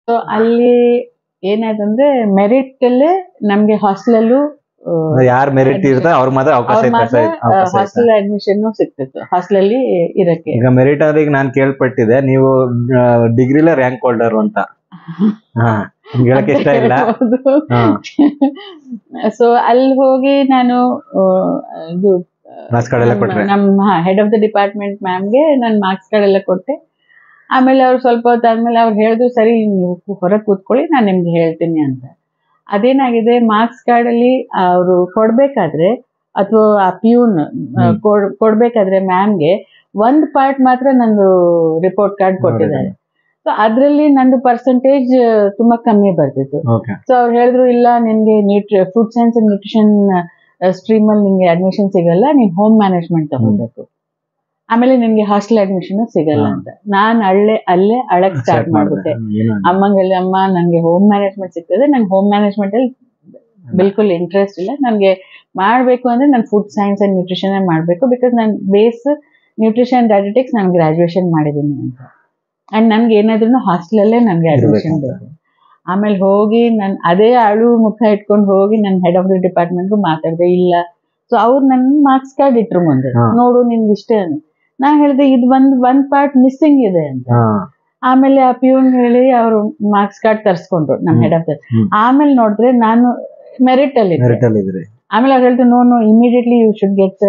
So ಅಲ್ಲಿ ಏನಾಯ್ತಂದ್ರೆ merit ಅಲ್ಲೇ ನಮ್ಗೆ ಹಾಸ್ಟೆಲಲ್ಲೂ ಯಾರು ಮೆರಿಟ್ ಇರುತ್ತೆ ಅವ್ರ ಮಾತ್ರ ಅವಕಾಶ ಹಾಸ್ಟೆಲ್ ಅಡ್ಮಿಷನ್ ಸಿಗ್ತಿತ್ತು ಹಾಸ್ಟೆಲ್ ಅಲ್ಲಿ ಇರಕ್ಕೆ. ಈಗ ಮೆರಿಟ್ ಅವ್ರಿಗೆ ನಾನು ಕೇಳ್ಪಟ್ಟಿದ್ದೆ ನೀವು ಡಿಗ್ರಿಲೇ ರ್ಯಾಂಕ್ ಹೋಲ್ಡರ್ ಅಂತ. ಹೇಳಕ್ ಇಷ್ಟ ಇಲ್ಲ. ಸೊ ಅಲ್ಲಿ ಹೋಗಿ ನಾನು ಇದು ನಮ್ಮ ಹೆಡ್ ಆಫ್ ದ ಡಿಪಾರ್ಟ್ಮೆಂಟ್ ಮ್ಯಾಮ್ಗೆ ನಾನು ಮಾರ್ಕ್ಸ್ ಕಾರ್ಡ್ ಎಲ್ಲ ಕೊಟ್ಟೆ. ಆಮೇಲೆ ಅವ್ರು ಸ್ವಲ್ಪ ಹೊತ್ತಾದ್ಮೇಲೆ ಅವ್ರು ಹೇಳಿದ್ರು ಸರಿ ನೀವು ಹೊರಗೆ ಕೂತ್ಕೊಳ್ಳಿ ನಾನು ನಿಮ್ಗೆ ಹೇಳ್ತೀನಿ ಅಂತ. ಅದೇನಾಗಿದೆ ಮಾರ್ಕ್ಸ್ ಕಾರ್ಡ್ ಅಲ್ಲಿ ಅವರು ಕೊಡ್ಬೇಕಾದ್ರೆ ಅಥವಾ ಆ ಪ್ಯೂನ್ ಕೊಡ್ಬೇಕಾದ್ರೆ ಮ್ಯಾಮ್ಗೆ ಒಂದು ಪಾರ್ಟ್ ಮಾತ್ರ ನಂದು ರಿಪೋರ್ಟ್ ಕಾರ್ಡ್ ಕೊಟ್ಟಿದ್ದಾರೆ. ಸೊ ಅದ್ರಲ್ಲಿ ನಂದು ಪರ್ಸೆಂಟೇಜ್ ತುಂಬಾ ಕಮ್ಮಿ ಬರ್ತಿತ್ತು. ಸೊ ಅವ್ರು ಹೇಳಿದ್ರು ಇಲ್ಲ ನಿನ್ಗೆ food science and nutrition stream ಅಲ್ಲಿ ನಿಂಗೆ ಅಡ್ಮಿಷನ್ ಸಿಗಲ್ಲ, ನೀನ್ ಹೋಮ್ ಮ್ಯಾನೇಜ್ಮೆಂಟ್ ತಗೋಬೇಕು, ಆಮೇಲೆ ನಿನ್ಗೆ ಹಾಸ್ಟೆಲ್ ಅಡ್ಮಿಷನ್ ಸಿಗಲ್ಲ ಅಂತ. ನಾನು ಅಲ್ಲೇ ಅಳಕ್ ಸ್ಟಾರ್ಟ್ ಮಾಡ್ಬಿಟ್ಟೆ. ಅಮ್ಮಂಗೆಲ್ಲ ಅಮ್ಮ ನನ್ಗೆ ಹೋಮ್ ಮ್ಯಾನೇಜ್ಮೆಂಟ್ ಸಿಗ್ತದೆ, ನಂಗೆ ಹೋಮ್ ಮ್ಯಾನೇಜ್ಮೆಂಟ್ ಅಲ್ಲಿ ಬಿಲ್ಕುಲ್ ಇಂಟ್ರೆಸ್ಟ್ ಇಲ್ಲ, ನನ್ಗೆ ಮಾಡ್ಬೇಕು ಅಂದ್ರೆ ನಾನು ಫುಡ್ ಸೈನ್ಸ್ ಅಂಡ್ ನ್ಯೂಟ್ರಿಷನ್ ಮಾಡ್ಬೇಕು, ಬಿಕಾಸ್ ನಾನು ಬೇಸ್ ನ್ಯೂಟ್ರಿಷನ್ ಡಯಟೆಟಿಕ್ಸ್ ನಾನು ಗ್ರಾಜುಯೇಷನ್ ಮಾಡಿದ್ದೀನಿ ಅಂತ. ಅಂಡ್ ನನ್ಗೆ ಏನಾದ್ರೂ ಹಾಸ್ಟೆಲಲ್ಲೇ ನನ್ಗೆ ಅಡ್ಮಿಷನ್ ಬೇಕು. ಆಮೇಲೆ ಹೋಗಿ ನಾನು ಅದೇ ಅಳು ಮುಖ ಇಟ್ಕೊಂಡು ಹೋಗಿ ನನ್ನ ಹೆಡ್ ಆಫ್ ದ ಡಿಪಾರ್ಟ್ಮೆಂಟ್ಗೂ ಮಾತಾಡಿದೆ. ಇಲ್ಲ, ಸೊ ಅವ್ರು ನನ್ ಮಾರ್ಕ್ಸ್ ಕಾರ್ಡ್ ಇಟ್ರು ಮುಂದೆ, ನೋಡು ನಿನ್ಗೆ ಇಷ್ಟೇ. ನಾ ಹೇಳಿದೆ ಇದು ಒಂದ್ ಪಾರ್ಟ್ ಮಿಸ್ಸಿಂಗ್ ಇದೆ ಅಂತ. ಆಮೇಲೆ ಆ ಪ್ಯೂನ್ ಹೇಳಿ ಅವರು ಮಾರ್ಕ್ಸ್ ಕಾರ್ಡ್ ತರ್ಸ್ಕೊಂಡ್ರು ನಮ್ಮ ಹೆಡ್ ಆಫ್ ದ. ಆಮೇಲೆ ನೋಡಿದ್ರೆ ನಾನು ಮೆರಿಟ್ ಅಲ್ಲಿ ಇದ್ದೆ. ಆಮೇಲೆ ಅವ್ರು ಹೇಳ್ತಾರೆ no immediately you should get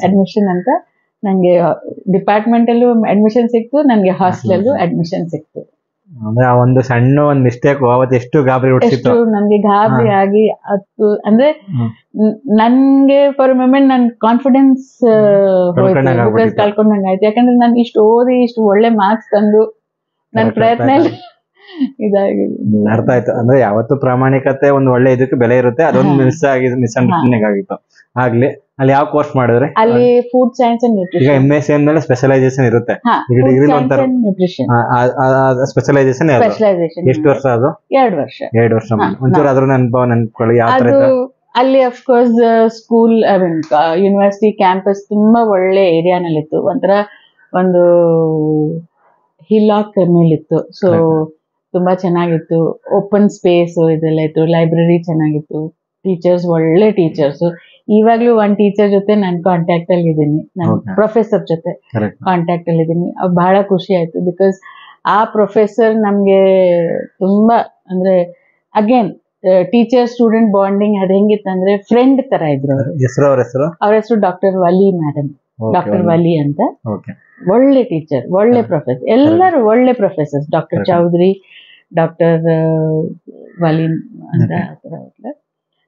admission ಅಂತ. ನಂಗೆ ಡಿಪಾರ್ಟ್ಮೆಂಟ್ ಅಲ್ಲೂ ಅಡ್ಮಿಷನ್ ಸಿಕ್ತು, ನಂಗೆ ಹಾಸ್ಟೆಲಲ್ಲೂ ಅಡ್ಮಿಷನ್ ಸಿಕ್ತು. ಅಂದ್ರೆ ಆ ಒಂದು ಸಣ್ಣ ಒಂದು ಮಿಸ್ಟೇಕ್ ಅವತ್ತು ಎಷ್ಟು ಗಾಬರಿ ಹೊಡ್ಸಿತ್ತು ನನ್ಗೆ. ಗಾಬರಿ ಆಗಿ ಅಂದ್ರೆ ನನ್ಗೆ ಫಾರ್ ಮೊಮೆಂಟ್ ನನ್ ಕಾನ್ಫಿಡೆನ್ಸ್ ಕಳ್ಕೊಂಡಂಗ ಆಯ್ತು. ಯಾಕಂದ್ರೆ ನಾನು ಇಷ್ಟು ಓದಿ ಇಷ್ಟು ಒಳ್ಳೆ ಮಾರ್ಕ್ಸ್ ತಂದು ನನ್ ಪ್ರಯತ್ನ ಇದಾಗಿ ಅರ್ಥ ಆಯ್ತು. ಅಂದ್ರೆ ಯಾವತ್ತು ಪ್ರಾಮಾಣಿಕತೆ ಒಂದು ಒಳ್ಳೆ ಇದಕ್ಕೆ ಬೆಲೆ ಇರುತ್ತೆ, ಅದೊಂದು ಮಿಸ್ಅಂಡರ್ಸ್ಟ್ಯಾಂಡಿಂಗ್ ಆಗಿತ್ತು. ಆಗ್ಲಿ ಅಲ್ಲಿ ಯಾವ ಕೋರ್ಸ್ ಮಾಡಿದ್ರೆ? ಅಲ್ಲಿ ಫುಡ್ ಸೈನ್ಸ್ ಅಂಡ್ ನ್ಯೂಟ್ರಿಷನ್. ಈಗ MSc ಮೇಲೆ ಸ್ಪೆಷಲೈಸೇಷನ್ ಇರುತ್ತೆ, ಈಗ ಡಿಗ್ರಿ ಒಂಥರ ಸ್ಪೆಷಲೈಸೇಷನ್. ಎಷ್ಟು ವರ್ಷ ಅದು? 2 ವರ್ಷ. 2 ವರ್ಷ. ಒಂಚೂರು ಅದ್ರ ನೆನ್ಕೊಳ್ಳಿ ಯಾವ ತರ ಅಲ್ಲಿ ಅಫ್ಕೋರ್ಸ್ ಸ್ಕೂಲ್ ಯೂನಿವರ್ಸಿಟಿ ಕ್ಯಾಂಪಸ್ ತುಂಬಾ ಒಳ್ಳೆ ಏರಿಯಾನಲ್ಲಿತ್ತು. ಒಂಥರ ಒಂದು ಹಿಲಾಕ್ ಮೇಲಿತ್ತು. ಸೊ ತುಂಬಾ ಚೆನ್ನಾಗಿತ್ತು, ಓಪನ್ ಸ್ಪೇಸ್ ಇದೆಲ್ಲ ಇತ್ತು, ಲೈಬ್ರರಿ ಚೆನ್ನಾಗಿತ್ತು, ಟೀಚರ್ಸ್ ಒಳ್ಳೆ ಟೀಚರ್ಸ್. ಇವಾಗ್ಲೂ ಒಂದ್ ಟೀಚರ್ ಜೊತೆ ನಾನು ಕಾಂಟ್ಯಾಕ್ಟ್ ಅಲ್ಲಿ ಇದ್ದೀನಿ, ನನ್ನ ಪ್ರೊಫೆಸರ್ ಜೊತೆ ಕಾಂಟ್ಯಾಕ್ಟ್ ಅಲ್ಲಿ ಇದ್ದೀನಿ. ಬಹಳ ಖುಷಿ ಆಯ್ತು, ಬಿಕಾಸ್ ಆ ಪ್ರೊಫೆಸರ್ ನಮ್ಗೆ ತುಂಬಾ ಅಂದ್ರೆ ಅಗೇನ್ ಟೀಚರ್ ಸ್ಟೂಡೆಂಟ್ ಬಾಂಡಿಂಗ್ ಅದು ಹೆಂಗಿತ್ತಂದ್ರೆ ಫ್ರೆಂಡ್ ತರ ಇದ್ರು ಅವರು. ಅವ್ರ ಹೆಸರು ಡಾಕ್ಟರ್ ವಲಿ ಮೇಡಮ್, ಡಾಕ್ಟರ್ ವಲಿ ಅಂತ. ಒಳ್ಳೆ ಟೀಚರ್, ಒಳ್ಳೆ ಪ್ರೊಫೆಸರ್, ಎಲ್ಲರೂ ಒಳ್ಳೆ ಪ್ರೊಫೆಸರ್ಸ್. ಡಾಕ್ಟರ್ ಚೌಧರಿ, ಡಾಕ್ಟರ್ ವಲಿ ಅಂತ ಆತರ.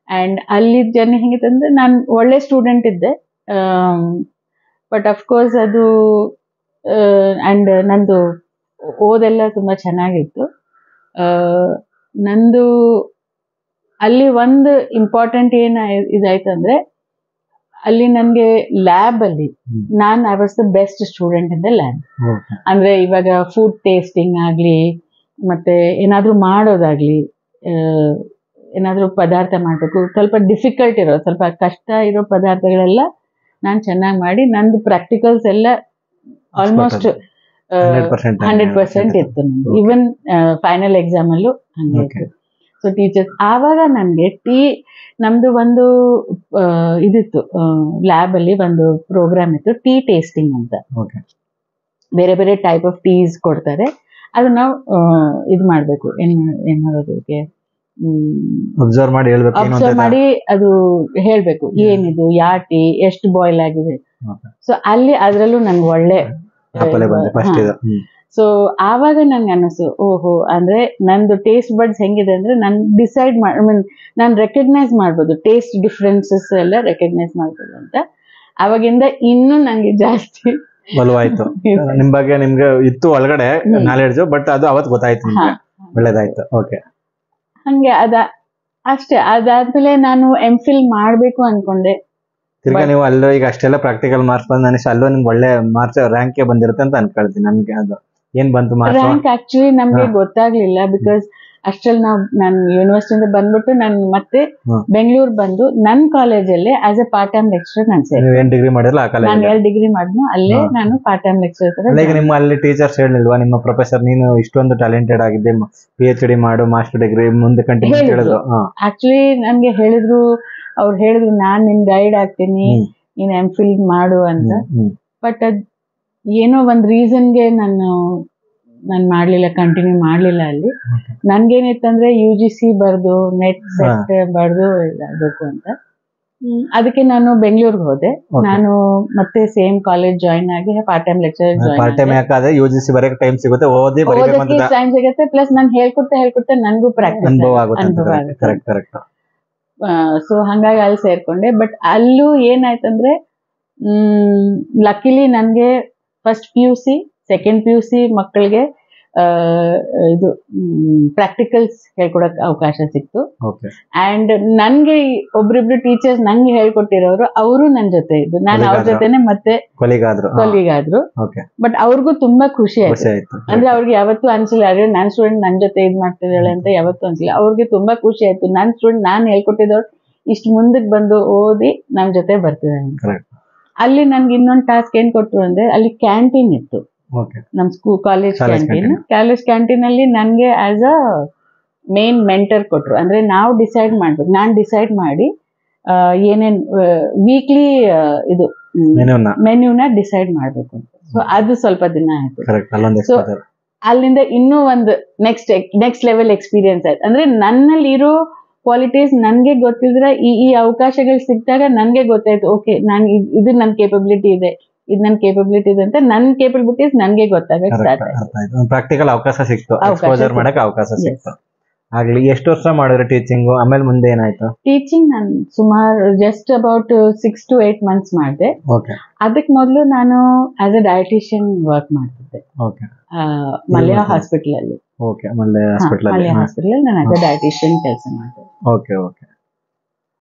ಅಂಡ್ ಅಲ್ಲಿ ಜರ್ನಿ ಹೆಂಗಿತ್ತಂದ್ರೆ ನಾನು ಒಳ್ಳೆ ಸ್ಟೂಡೆಂಟ್ ಇದ್ದೆ, ಬಟ್ ಅಫ್ಕೋರ್ಸ್ ಅದು ಅಂಡ್ ನಂದು ಓದೆಲ್ಲ ತುಂಬಾ ಚೆನ್ನಾಗಿತ್ತು. ನಂದು ಅಲ್ಲಿ ಒಂದು ಇಂಪಾರ್ಟೆಂಟ್ ಇದಾಯ್ತಂದ್ರೆ ಅಲ್ಲಿ ನನ್ಗೆ ಲ್ಯಾಬ್ ಅಲ್ಲಿ I was the best student in the lab. ಅಂದ್ರೆ ಇವಾಗ ಫುಡ್ ಟೇಸ್ಟಿಂಗ್ ಆಗ್ಲಿ, ಮತ್ತೆ ಏನಾದ್ರೂ ಮಾಡೋದಾಗ್ಲಿ, ಏನಾದ್ರೂ ಪದಾರ್ಥ ಮಾಡ್ಬೇಕು, ಸ್ವಲ್ಪ ಡಿಫಿಕಲ್ಟ್ ಇರೋ, ಸ್ವಲ್ಪ ಕಷ್ಟ ಇರೋ ಪದಾರ್ಥಗಳೆಲ್ಲ ನಾನು ಚೆನ್ನಾಗಿ ಮಾಡಿ, ನಂದು ಪ್ರಾಕ್ಟಿಕಲ್ಸ್ ಎಲ್ಲ ಆಲ್ಮೋಸ್ಟ್ 100% ಇತ್ತು. ಈವನ್ ಫೈನಲ್ ಎಕ್ಸಾಮ್ ಅಲ್ಲೂ ಹಂಗೆ ಇತ್ತು. ಸೊ ಟೀಚರ್ಸ್ ಆವಾಗ ನನ್ಗೆ ನಮ್ದು ಒಂದು ಇದಿತ್ತು, ಲ್ಯಾಬ್ ಅಲ್ಲಿ ಒಂದು ಪ್ರೋಗ್ರಾಮ್ ಇತ್ತು, ಟೀ ಟೇಸ್ಟಿಂಗ್ ಅಂತ. ಬೇರೆ ಬೇರೆ ಟೈಪ್ ಆಫ್ ಟೀಸ್ ಕೊಡ್ತಾರೆ, ಅದು ನಾವು ಇದು ಮಾಡ್ಬೇಕು, ಏನ್ ಮಾಡೋದಕ್ಕೆ ಅಬ್ಸರ್ವ್ ಮಾಡಿ ಅದು ಹೇಳ್ಬೇಕು, ಏನಿದು ಯಾವ ಟೀ ಎಷ್ಟು ಬಾಯ್ಲ್ ಆಗಿದೆ. ಸೊ ಅಲ್ಲಿ ಅದ್ರಲ್ಲೂ ನನ್ಗೆ ಒಳ್ಳೆ. ಸೊ ಆವಾಗ ನನ್ಗೆ ಅನ್ನಿಸ್ತು, ಓಹೋ, ಅಂದ್ರೆ ನಂದು ಟೇಸ್ಟ್ ಬರ್ಡ್ಸ್ ಹೆಂಗಿದೆ ಅಂದ್ರೆ ನಾನು ಡಿಸೈಡ್ ನಾನು ರೆಕಗ್ನೈಸ್ ಮಾಡ್ಬೋದು, ಟೇಸ್ಟ್ ಡಿಫ್ರೆನ್ಸಸ್ ಎಲ್ಲ ರೆಕಗ್ನೈಸ್ ಮಾಡ್ಬೋದು ಅಂತ. ಅವಾಗಿಂದ ಇನ್ನೂ ನಂಗೆ ಜಾಸ್ತಿ ಬಲವಾಯ್ತು. ನಿಮ್ ಬಗ್ಗೆ ನಿಮ್ಗೆ ಇತ್ತು ಒಳಗಡೆ ನಾಲೆಡ್ಜ್, ಬಟ್ ಅದು ಅವತ್ತು ಗೊತ್ತಾಯ್ತು, ಒಳ್ಳೇದಾಯ್ತು. ಓಕೆ, ಹಂಗೆ ಅಷ್ಟೇ. ಅದಾದ್ಮೇಲೆ ನಾನು MPhil ಮಾಡ್ಬೇಕು ಅನ್ಕೊಂಡೆ. ತಿರ್ಗಾ ನೀವು ಅಲ್ಲೂ ಈಗ ಅಷ್ಟೆಲ್ಲ ಪ್ರಾಕ್ಟಿಕಲ್ ಮಾರ್ಕ್ಸ್ ಬಂದ ನನಗೆ ಅಲ್ಲೂ ನಿಮ್ಗೆ ಒಳ್ಳೆ ಮಾರ್ಕ್ಸ್ ರ್ಯಾಂಕ್ ಬಂದಿರುತ್ತೆ ಅಂತ ಅನ್ಕೊಳ್ತೀನಿ. ನನ್ಗೆ ಅದು ಏನ್ ಬಂತು ರ್ಯಾಂಕ್ ಆಕ್ಚುಲಿ ನಮ್ಗೆ ಗೊತ್ತಾಗ್ಲಿಲ್ಲ, ಬಿಕಾಸ್ ಅಷ್ಟ್ರಲ್ಲಿ ನಾನು ಯೂನಿವರ್ಸಿಟಿಯಿಂದ ಬಂದ್ಬಿಟ್ಟು ನಾನು ಮತ್ತೆ ಹ್ಮ್. ಬೆಂಗಳೂರು ಬಂದು ನನ್ನ ಕಾಲೇಜಲ್ಲಿ as A part time lecturer ನಾನು ಸೇರಿದೆ. ನೀವ್ ಏನ್ ಡಿಗ್ರಿ ಮಾಡಿರಲ್ಲ ಆ ನಾನು ಕಾಲೇಜ್ 2 ಡಿಗ್ರಿ ಮಾಡಿದ್ನು ಅಲ್ಲೇ ಹಾ. ನಾನು ಪಾರ್ಟ್ ಟೈಮ್ ಲೆಕ್ಚರರ್ ತರ ಈಗ ನಿಮ್ಮ ಅಲ್ಲಿ ಟೀಚರ್ಸ್ ಹೇಳಿಲ್ವಾ ನಿಮ್ಮ ಪ್ರೊಫೆಸರ್ ನೀನು ಇಷ್ಟೊಂದು ಟ್ಯಾಲೆಂಟೆಡ್ ಆಗಿದ್ದೆ PhD ಮಾಡು ಮಾಸ್ಟರ್ ಡಿಗ್ರಿ ಮುಂದೆ ಕಂಟಿನ್ಯೂ ಅಂತ ಹೇಳಿದ್ರು. ಹೇಳಿದ್ರು ಆಕ್ಚುಲಿ ನನ್ಗೆ ಹೇಳಿದ್ರು, ಅವ್ರು ಹೇಳಿದ್ರು ನಾನ್ ನಿನ್ ಗೈಡ್ ಆಗ್ತೀನಿ, ನೀನ್ MPhil ಮಾಡು ಅಂತ. ಬಟ್ ಅದ್ ಏನೋ ಒಂದ್ ರೀಸನ್ಗೆ ನಾನು ಮಾಡ್ಲಿಲ್ಲ, ಕಂಟಿನ್ಯೂ ಮಾಡ್ಲಿಲ್ಲ ಅಲ್ಲಿ. ನನ್ಗೇನಿತ್ತಂದ್ರೆ UGC ಬರ್ದು ನೆಟ್ ಸೆಟ್ ಬರ್ದು ಇದಾಗಬೇಕು ಅಂತ. ಅದಕ್ಕೆ ನಾನು ಬೆಂಗಳೂರಿಗೆ ಹೋದೆ. ನಾನು ಮತ್ತೆ ಸೇಮ್ ಕಾಲೇಜ್ ಜಾಯಿನ್ ಆಗಿ part time lecturer part time ಯಾಕಾದ್ರೆ UGC ಬರೆಯಕ್ಕೆ ಟೈಮ್ ಸಿಗುತ್ತೆ, ಓದಿ ಓದಕ್ಕೆ ಟೈಮ್ ಸಿಗುತ್ತೆ. ಪ್ಲಸ್ ನಾನು ಹೇಳ್ಕೊಡ್ತಾ ನನ್ಗೂ ಪ್ರಾಕ್ಟೀಸ್ ಅನುಭವ ಅನುಭವ ಆಗುತ್ತೆ. Correct correct. ಸೊ ಹಂಗಾಗಿ ಅಲ್ಲಿ ಸೇರ್ಕೊಂಡೆ. ಬಟ್ ಅಲ್ಲೂ ಏನಾಯ್ತಂದ್ರೆ ಲಕ್ಕಿಲಿ ನನ್ಗೆ ಫಸ್ಟ್ PUC ಸೆಕೆಂಡ್ PUC ಮಕ್ಕಳಿಗೆ ಇದು ಪ್ರಾಕ್ಟಿಕಲ್ಸ್ ಹೇಳ್ಕೊಡಕ್ ಅವಕಾಶ ಸಿಕ್ತು. ಅಂಡ್ ನನ್ಗೆ ಒಬ್ರಿಬ್ರು ಟೀಚರ್ಸ್ ನಂಗೆ ಹೇಳ್ಕೊಟ್ಟಿರೋರು ಅವರು ನನ್ ಜೊತೆ ಇದ್ದು, ನಾನು ಅವ್ರ ಜೊತೆನೆ ಮತ್ತೆ ಕೊಲಿಗಾದ್ರು. ಬಟ್ ಅವ್ರಿಗೂ ತುಂಬಾ ಖುಷಿ ಆಯ್ತು. ಅಂದ್ರೆ ಅವ್ರಿಗೆ ಯಾವತ್ತೂ ಅನ್ಸಿಲ್ಲ ಅರೆ ನನ್ ಸ್ಟೂಡೆಂಟ್ ನನ್ ಜೊತೆ ಇದ್ ಮಾಡ್ತಿದ್ದಾಳೆ ಅಂತ ಯಾವತ್ತೂ ಅನ್ಸಿಲ್ಲ. ಅವ್ರಿಗೆ ತುಂಬಾ ಖುಷಿ ಆಯ್ತು, ನನ್ ಸ್ಟೂಡೆಂಟ್ ನಾನ್ ಹೇಳ್ಕೊಟ್ಟಿದವ್ರು ಇಷ್ಟು ಮುಂದಕ್ಕೆ ಬಂದು ಓದಿ ನಮ್ ಜೊತೆ ಬರ್ತಿದ್ದಾಳೆ. ಅಲ್ಲಿ ನನ್ಗೆ ಇನ್ನೊಂದು ಟಾಸ್ಕ್ ಏನ್ ಕೊಟ್ರು ಅಂದ್ರೆ ಅಲ್ಲಿ ಕ್ಯಾಂಟೀನ್ ಇತ್ತು, ನಮ್ ಕಾಲೇಜ್ ಕ್ಯಾಂಟೀನ್ ಅಲ್ಲಿ ನನ್ಗೆ ಆಸ್ ಅ ಮೇನ್ ಮೆಂಟರ್ ಕೊಟ್ರು. ಅಂದ್ರೆ ನಾವು ಡಿಸೈಡ್ ಮಾಡ್ಬೇಕು, ನಾನ್ ಡಿಸೈಡ್ ಮಾಡಿ ಏನೇನ್ ವೀಕ್ಲಿ ಇದು ಮೆನ್ಯೂನ ಡಿಸೈಡ್ ಮಾಡ್ಬೇಕು ಅಂತ. ಸೊ ಅದು ಸ್ವಲ್ಪ ದಿನ ಆಯ್ತು. ಸೊ ಅಲ್ಲಿಂದ ಇನ್ನೂ ಒಂದು ನೆಕ್ಸ್ಟ್ ಲೆವೆಲ್ ಎಕ್ಸ್ಪೀರಿಯನ್ಸ್ ಆಯ್ತು. ಅಂದ್ರೆ ನನ್ನಲ್ಲಿ ಇರೋ ಕ್ವಾಲಿಟೀಸ್ ನನ್ಗೆ ಗೊತ್ತಿದ್ರೆ ಈ ಅವಕಾಶಗಳು ಸಿಕ್ತಾಗ ನನ್ಗೆ ಗೊತ್ತಾಯ್ತು, ಓಕೆ ನಾನು ಇದು ನನ್ ಕೇಪಬಿಲಿಟಿ ಇದೆ, ಇದು ನನ್ ಕೇಪಬಿಲಿಟಿ ಇದೆ ಅಂತ ನನ್ ಕೇಪಬಿಲಿಟೀಸ್ ನನ್ಗೆ ಗೊತ್ತಾಗಕ್ಕೆ ಸ್ಟಾರ್ಟ್ ಆಯ್ತು. ಪ್ರಾಕ್ಟಿಕಲ್ ಅವಕಾಶ ಸಿಕ್ತು, ಎಕ್ಸ್ಪೋಜರ್ ಮಾಡಕ್ಕೆ ಅವಕಾಶ ಸಿಕ್ತು. ಆಗ್ಲಿ ಎಷ್ಟು ವರ್ಷ ಮಾಡಿದ್ರೆ ಟೀಚಿಂಗ್, ಆಮೇಲೆ ಮುಂದೆ ಏನಾಯ್ತು? ಟೀಚಿಂಗ್ ನಾನು ಸುಮಾರು ಜಸ್ಟ್ ಅಬೌಟ್ 6 to 8 months ಮಾಡಿದೆ. ಅದಕ್ಕೆ ಮೊದಲು ನಾನು ಆಸ್ ಎ ಡಯಟಿಷಿಯನ್ ವರ್ಕ್ ಮಾಡ್ತಿದ್ದೆ ಮಲ್ಯ ಹಾಸ್ಪಿಟಲ್ ಅಲ್ಲಿ. ಮಲ್ಯ ಹಾಸ್ಪಿಟಲ್ ನಾನು ಆಸ್ ಎ ಡಯಟಿಷಿಯನ್ ಕೆಲಸ ಮಾಡ್ತಿದ್ದೆ.